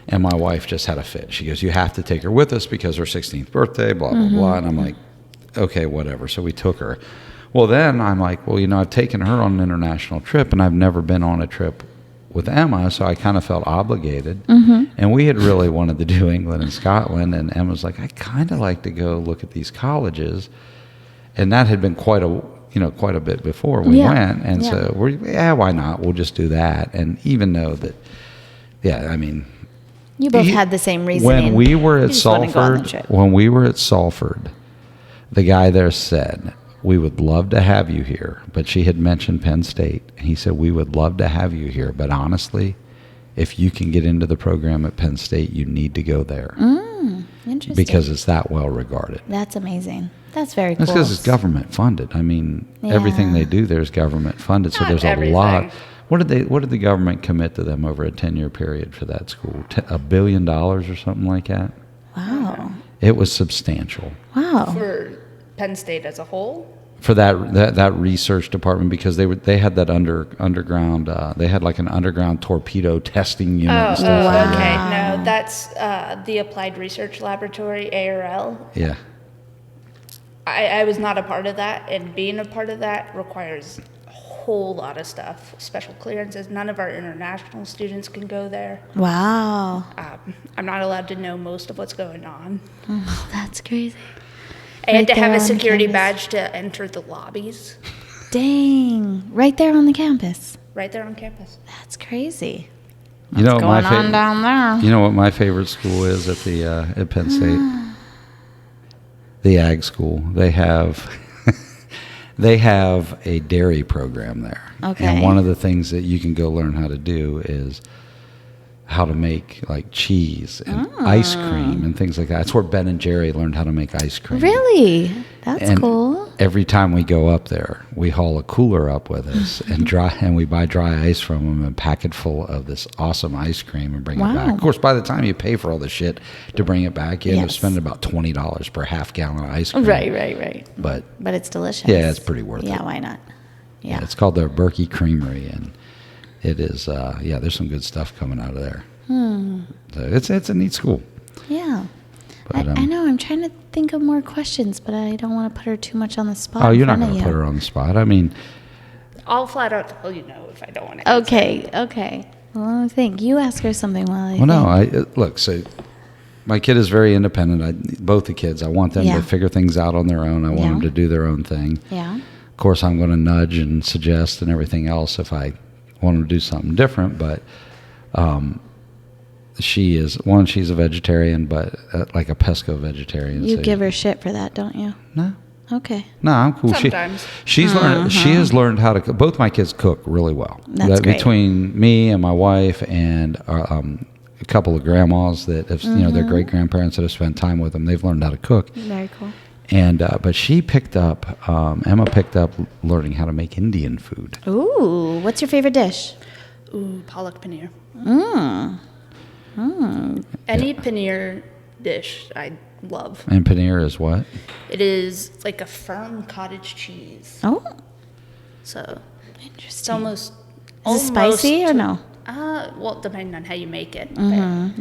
and my wife just had a fit. She goes, "You have to take her with us because her 16th birthday, blah, blah, blah." And I'm like, okay, whatever. So we took her. Well, then I'm like, well, I've taken her on an international trip, and I've never been on a trip with Emma, so I kind of felt obligated. And we had really wanted to do England and Scotland, and Emma's like, I kind of like to go look at these colleges. And that had been quite a bit before we went. And so why not? We'll just do that. And even though that, You both had the same reasoning. when we were You at just wanted to go on the Salford, trip. the guy there said, "We would love to have you here," but she had mentioned Penn State, and he said, "We would love to have you here, but honestly, if you can get into the program at Penn State, you need to go there Interesting. because it's that well regarded." That's amazing. That's very cool. That's because it's government funded. I mean, everything they do there is government funded, so Not there's everything. a lot. What did the government commit to them over a 10-year period for that school? $1 billion or something like that? Wow. It was substantial. Wow. For Penn State as a whole? For that research department, because they had that underground they had like an underground torpedo testing unit and stuff like okay. that. No, that's the Applied Research Laboratory, ARL. Yeah. I was not a part of that, and being a part of that requires a whole lot of stuff, special clearances. None of our international students can go there. Wow. I'm not allowed to know most of what's going on. Oh, that's crazy. I had Right to have there a on security campus. badge to enter the lobbies Dang. Right there on the campus. right there on campus. That's crazy. You know what Going on down there. You know what my favorite school is at Penn State? The ag school. They have a dairy program there. Okay. And one of the things that you can go learn how to do is how to make like cheese and ice cream and things like that. That's where Ben and Jerry learned how to make ice cream. Really? That's And cool. every time we go up there, we haul a cooler up with us and we buy dry ice from them and pack it full of this awesome ice cream and bring it back. Wow. Of course, by the time you pay for all the shit to bring it back, you end up Yes. spending about $20 per half gallon of ice cream. Right. But But it's delicious. yeah, it's pretty worth it. Yeah, why not? Yeah. It's called the Berkey Creamery, and it is. There's some good stuff coming out of there. So it's a neat school. Yeah. But, I know. I'm trying to think of more questions, but I don't want to put her too much on the spot. Oh, you're not in going front to of put you. her on the spot. I mean, I'll flat out tell you no if I don't want to. Okay. Well, let me think. You ask her something while I well, think. no. Look. So my kid is very independent. Both the kids. I want them Yeah. to figure things out on their own. I want Yeah. them to do their own thing. Yeah. Of course, I'm going to nudge and suggest and everything else if I want them to do something different. But she's a vegetarian, but like a pesco vegetarian. You so give her shit for that, don't you? no. Okay. No, I'm cool. Sometimes. She's learned. She has learned how to cook. Both my kids cook really well. That's great. Between me and my wife and a couple of grandmas that have, their great grandparents that have spent time with them, they've learned how to cook. Very cool. And but she picked up. Emma picked up learning how to make Indian food. Ooh, what's your favorite dish? Ooh, palak paneer. Mm. Any paneer dish I love. And paneer is what? It is like a firm cottage cheese. Oh, So it's interesting. almost. Is it spicy or no? Well, depending on how you make it.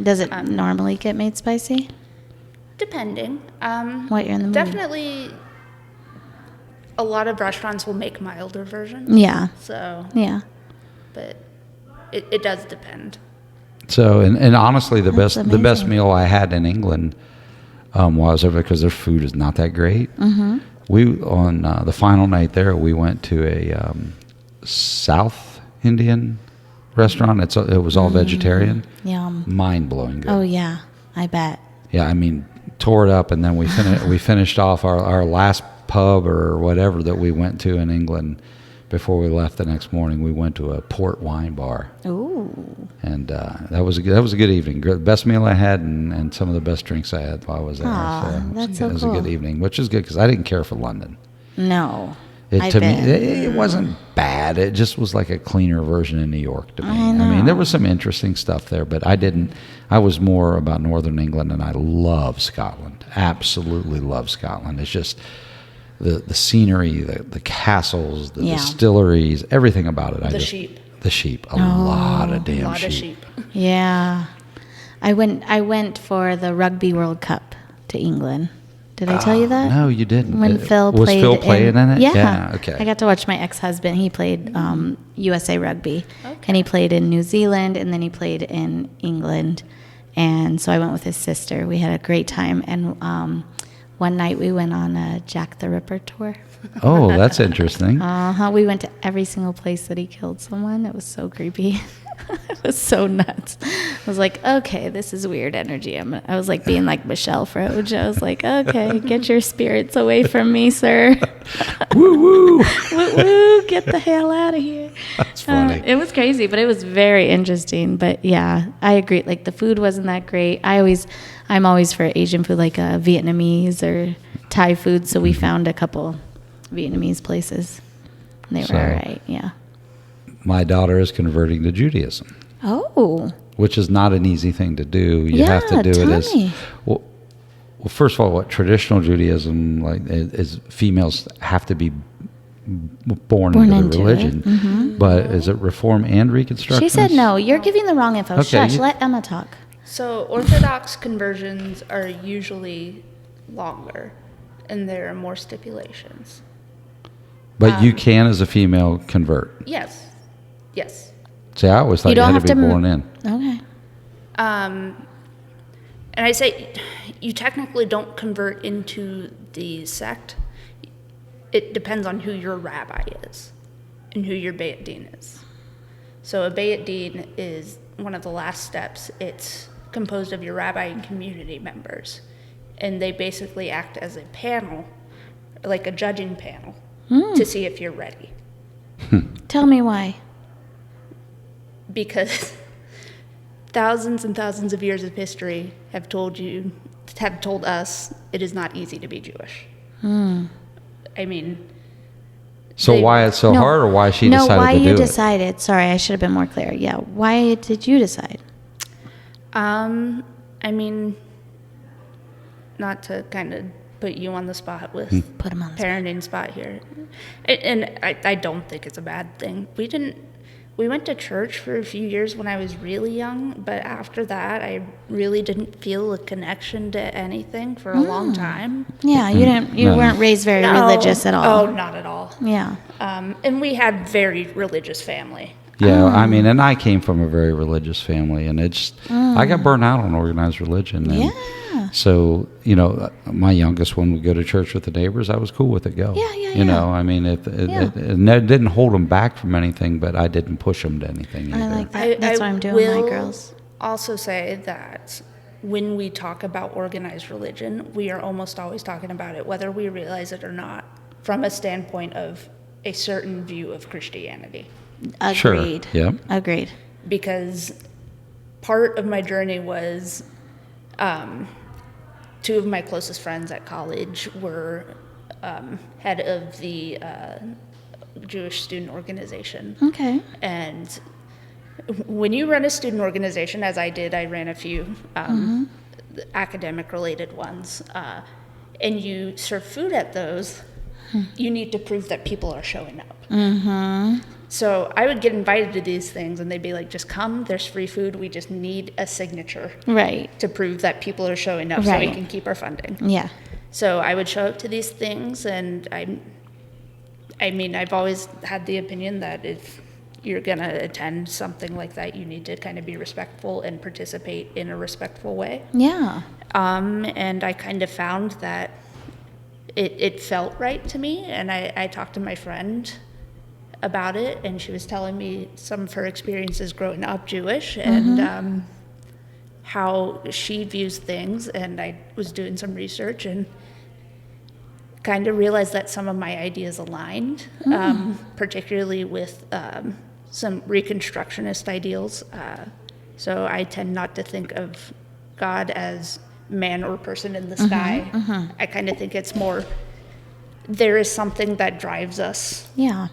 Does it normally get made spicy? Depending. What you're in the mood? Definitely. A lot of restaurants will make milder versions. Yeah. So, Yeah. but it does depend. So and honestly, the That's best amazing. meal I had in England was because their food is not that great. Mm-hmm. We on the final night there, we went to a South Indian restaurant. It was all vegetarian. Yum. Mind blowing good. Oh yeah, I bet. Yeah, I mean tore it up, and then we finished off our last pub or whatever that we went to in England. Before we left the next morning, we went to a port wine bar. Ooh. And that was a good evening. Best meal I had, and some of the best drinks I had while I was there. That's so it was cool. a good evening, which is good because I didn't care for London. No. To me, it wasn't bad. It just was like a cleaner version of New York to me. I know. I mean, there was some interesting stuff there, but I was more about Northern England, and I love Scotland. Absolutely love Scotland. It's just the scenery, the castles, the distilleries, everything about it. Sheep. The sheep. A lot of damn sheep. Yeah. I went for the Rugby World Cup to England. Did I tell you that? No, you didn't. When Phil was played Phil playing in it? Yeah. Okay. I got to watch my ex-husband. He played USA Rugby. Okay. And he played in New Zealand, and then he played in England. And so I went with his sister. We had a great time. And one night we went on a Jack the Ripper tour. Oh, that's interesting. We went to every single place that he killed someone. It was so creepy. It was so nuts. I was like, okay, this is weird energy. I was like being like Michelle Froge. I was like, okay, get your spirits away from me, sir. Woo woo. Woo woo, get the hell out of here. That's funny. It was crazy, but it was very interesting. But yeah, I agree. Like the food wasn't that great. I'm always for Asian food, like Vietnamese or Thai food. So we found a couple Vietnamese places. They were all right. Yeah. My daughter is converting to Judaism. Oh. Which is not an easy thing to do. You have to do it as well. First of all, what traditional Judaism is females have to be born into the religion. Mm-hmm. But is it Reform and Reconstruction? She said no. You're giving the wrong info. Okay, Shush. Let Emma talk. So Orthodox conversions are usually longer, and there are more stipulations. But you can, as a female, convert. Yes. See, I always thought you had to be born in. Okay. And I say you technically don't convert into the sect. It depends on who your rabbi is and who your Beit Din is. So a Beit Din is one of the last steps. It's composed of your rabbi and community members. And they basically act as a panel, like a judging panel, to see if you're ready. Tell me why. Because thousands and thousands of years of history have told us it is not easy to be Jewish. I mean, so why it's so hard, or why she decided to do it? No, why you decided. Sorry, I should have been more clear. Yeah, why did you decide? I mean, not to kind of put you on the spot with Put him on the parenting spot here, and I don't think it's a bad thing. We went to church for a few years when I was really young, but after that, I really didn't feel a connection to anything for a long time. Yeah, you weren't raised very religious at all. Oh, not at all. Yeah. And we had very religious family. Yeah, I mean, and I came from a very religious family, and I got burnt out on organized religion. And Yeah. So, my youngest one would go to church with the neighbors. I was cool with it. Go. Yeah. I mean, it didn't hold them back from anything, but I didn't push them to anything either. I like that. That's what I'm doing with my girls. Also say that when we talk about organized religion, we are almost always talking about it, whether we realize it or not, from a standpoint of a certain view of Christianity. Agreed. Sure. Yep. Agreed. Because part of my journey was two of my closest friends at college were head of the Jewish student organization. Okay. And when you run a student organization, as I did, I ran a few academic-related ones, and you serve food at those, you need to prove that people are showing up. Mm-hmm. So I would get invited to these things, and they'd be like, just come, there's free food, we just need a signature to prove that people are showing up so we can keep our funding. Yeah. So I would show up to these things, and I've always had the opinion that if you're going to attend something like that, you need to kind of be respectful and participate in a respectful way. Yeah. And I kind of found that it felt right to me, and I talked to my friend about it, and she was telling me some of her experiences growing up Jewish, and how she views things, and I was doing some research and kind of realized that some of my ideas aligned, particularly with some Reconstructionist ideals. So I tend not to think of God as man or person in the sky. I kind of think it's more, there is something that drives us Yeah.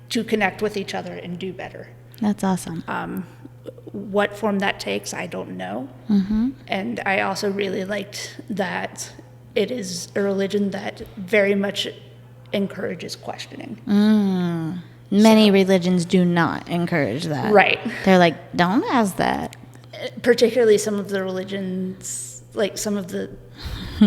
to connect with each other and do better. That's awesome. What form that takes, I don't know. And I also really liked that it is a religion that very much encourages questioning. Many religions do not encourage that. Right. They're like, don't ask that. Particularly some of the religions, like some of the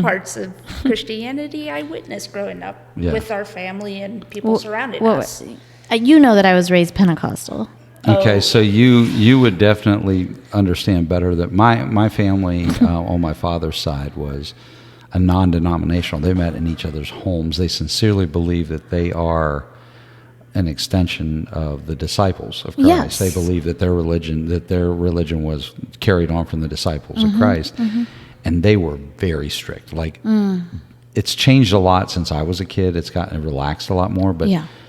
parts of Christianity I witnessed growing up with our family and people surrounding us. You know that I was raised Pentecostal. Okay, so you would definitely understand better that my family on my father's side was a non-denominational. They met in each other's homes. They sincerely believe that they are an extension of the disciples of Christ. Yes. They believe that their religion was carried on from the disciples of Christ, and they were very strict. Like it's changed a lot since I was a kid. It's gotten relaxed a lot more, but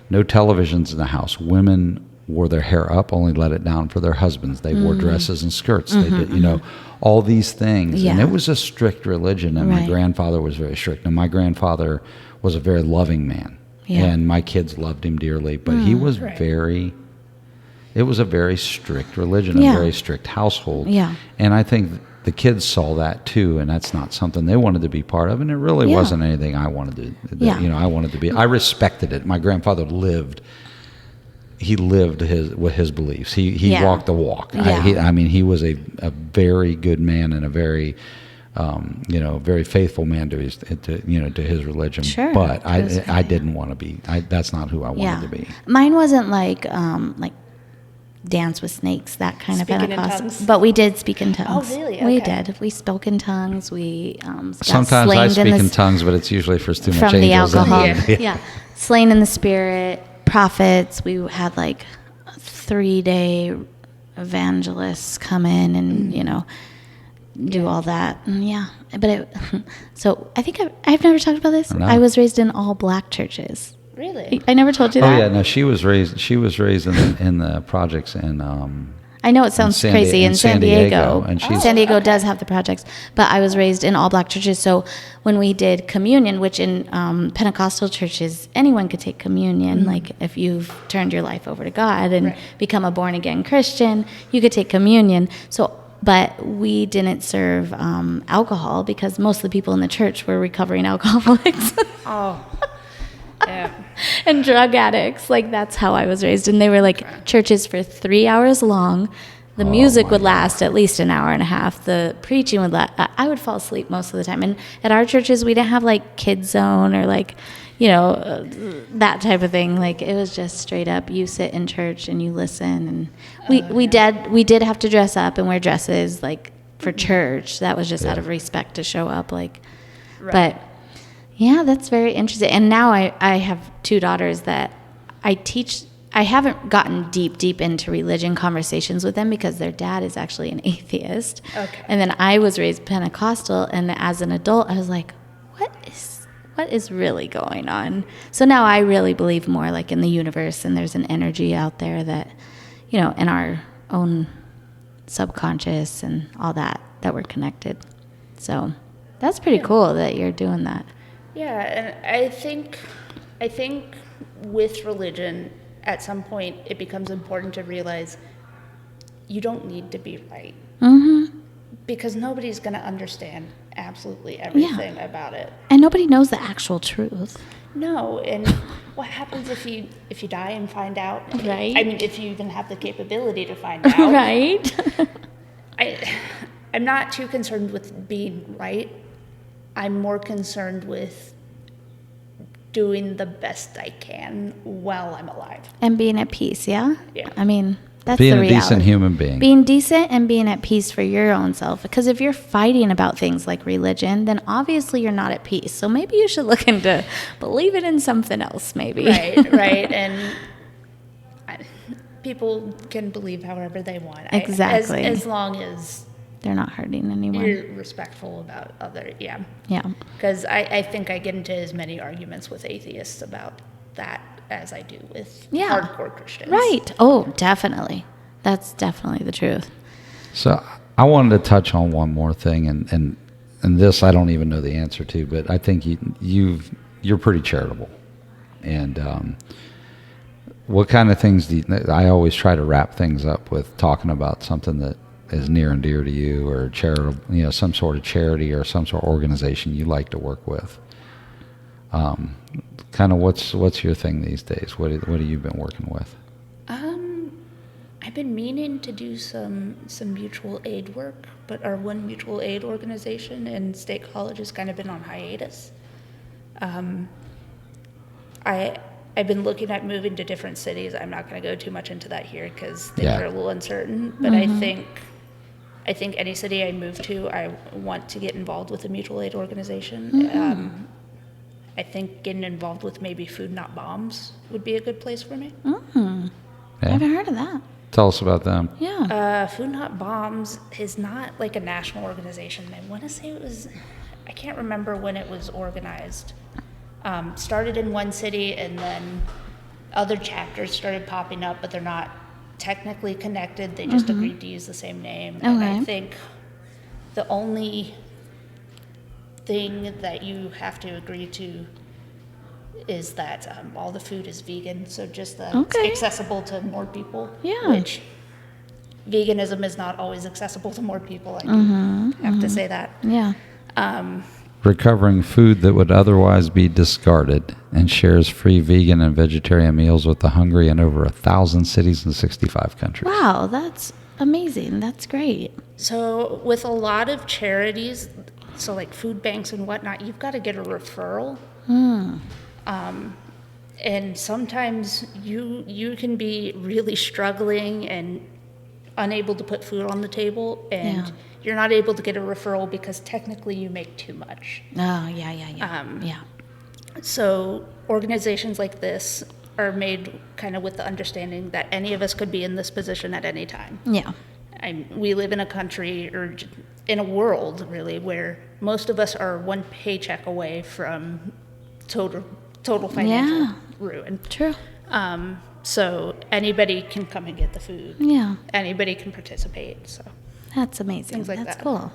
no televisions in the house. Women wore their hair up, only let it down for their husbands. They wore dresses and skirts. They did, all these things. And it was a strict religion, and my grandfather was very strict. And my grandfather was a very loving man, and my kids loved him dearly, but he was it was a very strict religion, a very strict household. And I think the kids saw that too, and that's not something they wanted to be part of, and it really wasn't anything I wanted to, I wanted to be. I respected it. My grandfather lived with his beliefs. He walked the walk. He was a very good man and a very very faithful man to his religion. Sure. But I didn't want to be. That's not who I wanted to be. Mine wasn't like dance with snakes, that kind Speaking of Pentecost. in tongues? But we did speak in tongues. Oh, really? We Okay. did. We spoke in tongues. We got Sometimes I slain speak in tongues, but it's usually for too much from the angels. alcohol. Slain in the spirit. Prophets. We had like 3-day evangelists come in and do all that. And so I think I've never talked about this. No. I was raised in all black churches. Really? I never told you Oh that. yeah, no. She was raised in the projects in. I know it sounds crazy in San Diego. And San Diego does have the projects, but I was raised in all black churches. So when we did communion, which in Pentecostal churches, anyone could take communion. Like if you've turned your life over to God and become a born again Christian, you could take communion. So, but we didn't serve alcohol because most of the people in the church were recovering alcoholics. And drug addicts. Like that's how I was raised. And they were like churches for 3 hours long. The music would last at least an hour and a half. The preaching would last. I would fall asleep most of the time. And at our churches, we didn't have like kids zone or like, that type of thing. Like it was just straight up. You sit in church and you listen. And we did have to dress up and wear dresses like for church. That was just out of respect to show up. But. Yeah, that's very interesting. And now I have 2 daughters that I teach. I haven't gotten deep into religion conversations with them because their dad is actually an atheist. Okay. And then I was raised Pentecostal, and as an adult, I was like, what is really going on? So now I really believe more like in the universe, and there's an energy out there that, in our own subconscious and all that we're connected. So that's pretty cool that you're doing that. Yeah, and I think with religion, at some point, it becomes important to realize you don't need to be right. Because nobody's going to understand absolutely everything about it. And nobody knows the actual truth. No, and what happens if you die and find out? Right. I mean, if you even have the capability to find out. Right. I'm not too concerned with being right. I'm more concerned with doing the best I can while I'm alive. And being at peace, yeah? Yeah. I mean, that's being the reality. a decent human being. Being decent and being at peace for your own self. Because if you're fighting about things like religion, then obviously you're not at peace. So maybe you should look into believing in something else, maybe. Right. And people can believe however they want. Exactly. As long as They're not hurting anyone. You're respectful about other, yeah. Yeah. Because I think I get into as many arguments with atheists about that as I do with hardcore Christians. Right. Oh, definitely. That's definitely the truth. So I wanted to touch on one more thing, and this I don't even know the answer to, but I think you're pretty charitable. And what kind of things I always try to wrap things up with talking about something that is near and dear to you, or charitable, some sort of charity or some sort of organization you like to work with. Kind of what's your thing these days? What have you been working with? I've been meaning to do some mutual aid work, but our one mutual aid organization in State College has kind of been on hiatus. I've been looking at moving to different cities. I'm not going to go too much into that here because things are a little uncertain. But I think any city I move to, I want to get involved with a mutual aid organization. I think getting involved with maybe Food Not Bombs would be a good place for me. I haven't heard of that. Tell us about them. Yeah. Food Not Bombs is not like a national organization. I want to say it was, I can't remember when it was organized. Started in one city, and then other chapters started popping up, but they're not technically connected. They just agreed to use the same name. Okay. And I think the only thing that you have to agree to is that all the food is vegan, so just that it's accessible to more people. Yeah. Which veganism is not always accessible to more people. I do have to say that. Yeah. Recovering food that would otherwise be discarded, and shares free vegan and vegetarian meals with the hungry in over 1,000 cities and 65 countries. Wow, that's amazing. That's great. So with a lot of charities, so like food banks and whatnot, you've got to get a referral. And sometimes you can be really struggling and unable to put food on the table, and you're not able to get a referral because technically you make too much. Oh, yeah. So organizations like this are made kind of with the understanding that any of us could be in this position at any time. Yeah. We live in a country, or in a world really, where most of us are one paycheck away from total financial ruin. True. So anybody can come and get the food. Yeah. Anybody can participate. So That's amazing. Things like That's that. cool.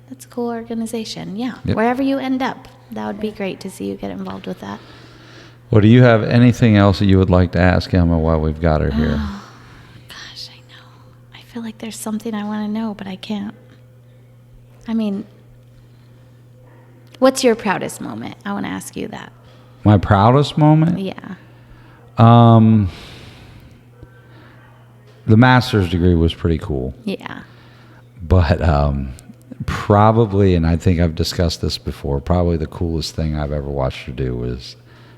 That's a cool organization. Yeah. Yep. Wherever you end up, that would be great to see you get involved with that. Well, do you have anything else that you would like to ask Emma while we've got her here? Gosh, I know. I feel like there's something I want to know, but I can't. I mean, what's your proudest moment? I want to ask you that. My proudest moment? Yeah. The master's degree was pretty cool. Yeah. But probably, and I think I've discussed this before, probably the coolest thing I've ever watched her do was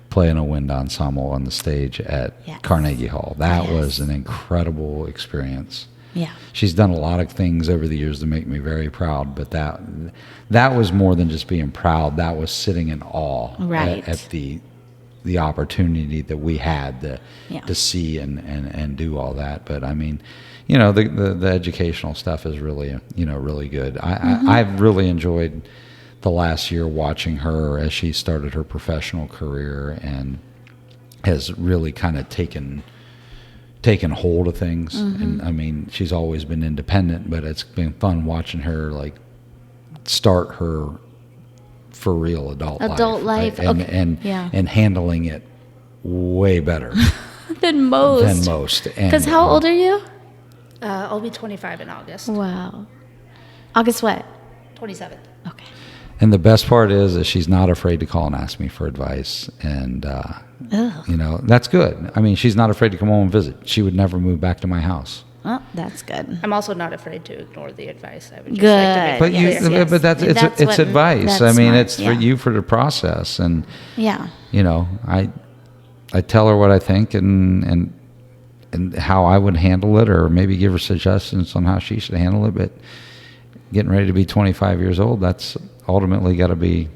play in a wind ensemble on the stage at Carnegie Hall. That was an incredible experience. Yeah. She's done a lot of things over the years to make me very proud, but that was more than just being proud. That was sitting in awe at the opportunity that we had to see and do all that. But I mean, the educational stuff is really, really good. I've really enjoyed the last year watching her as she started her professional career and has really kind of taken hold of things. And I mean, she's always been independent, but it's been fun watching her like start her for real adult life, right? and handling it way better than most. Because how old are you? I'll be 25 in August. Wow. August what? 27th. Okay. And the best part is that she's not afraid to call and ask me for advice. And, that's good. I mean, she's not afraid to come home and visit. She would never move back to my house. Oh, that's good. I'm also not afraid to ignore the advice. I would just like to make Good. But it's advice. I mean, it's for you for the process. And, I tell her what I think and how I would handle it, or maybe give her suggestions on how she should handle it. But getting ready to be 25 years old, that's ultimately got to be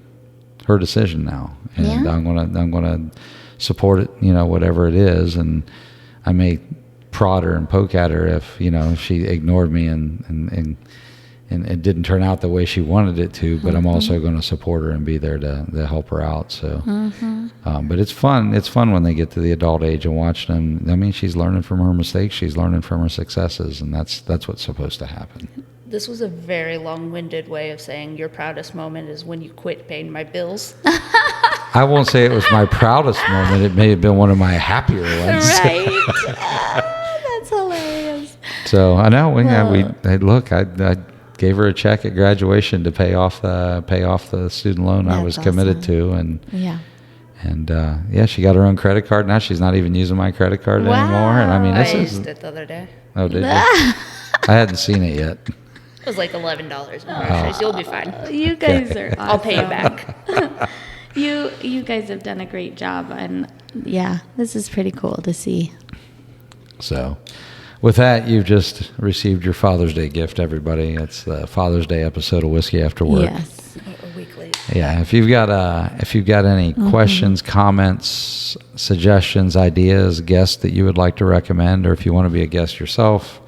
her decision now. And I'm gonna support it, whatever it is. And I may prod her and poke at her if she ignored me and and it didn't turn out the way she wanted it to, but I'm also going to support her and be there to help her out. So, but it's fun. It's fun when they get to the adult age and watch them. I mean, she's learning from her mistakes. She's learning from her successes, and that's what's supposed to happen. This was a very long-winded way of saying your proudest moment is when you quit paying my bills. I won't say it was my proudest moment. It may have been one of my happier ones. Right. That's hilarious. So I know I gave her a check at graduation to pay off the student loan I was committed to, and she got her own credit card now. She's not even using my credit card anymore. And I mean, I used it the other day. Oh, did you? I hadn't seen it yet. It was like $11 in groceries. You'll be fine. You guys are awesome. I'll pay you back. You guys have done a great job, and this is pretty cool to see. So, with that, you've just received your Father's Day gift, everybody. It's the Father's Day episode of Whiskey After Work. Yes. A week late. Yeah, if you've got any questions, comments, suggestions, ideas, guests that you would like to recommend, or if you want to be a guest yourself,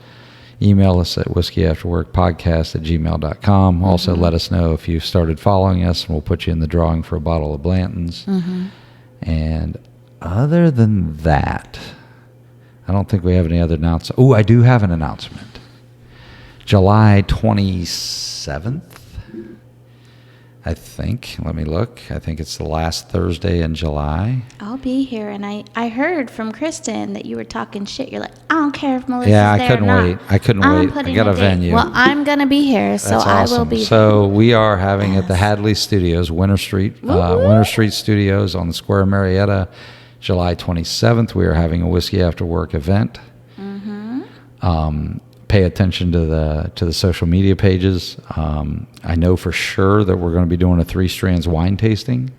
email us at whiskeyafterworkpodcast@gmail.com. Also, let us know if you've started following us, and we'll put you in the drawing for a bottle of Blanton's. And other than that, I don't think we have any other announcements. Oh, I do have an announcement. July 27th, I think. Let me look. I think it's the last Thursday in July. I'll be here, and I heard from Kristen that you were talking shit. You're like, I don't care if Melissa's Yeah, there I couldn't or not. wait. I got a date. venue. Well, I'm going to be here, so That's I awesome. will be So we are having at the Hadley Studios, Winter Street Studios on the Square of Marietta, July 27th. We are having a Whiskey After Work event. Pay attention to the social media pages. I know for sure that we're going to be doing a 3 Strands wine tasting.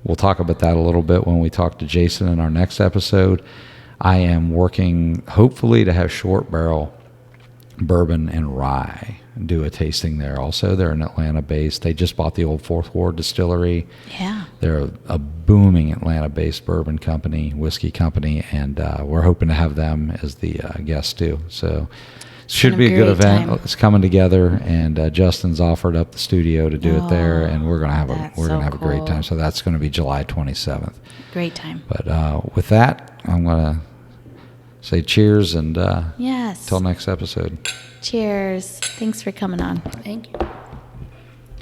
We'll talk about that a little bit when we talk to Jason in our next episode. I am working, hopefully, to have short barrel bourbon and rye do a tasting there. Also, they're an Atlanta-based. They just bought the old Fourth Ward Distillery. Yeah. They're a booming Atlanta-based bourbon company, whiskey company, and we're hoping to have them as the guests too. So should be a good event. Time. It's coming together, and Justin's offered up the studio to do it there, and we're gonna have a great time. So that's going to be July 27th. Great time. But with that, I'm gonna say cheers and yes. till next episode. Cheers. Thanks for coming on. Thank you.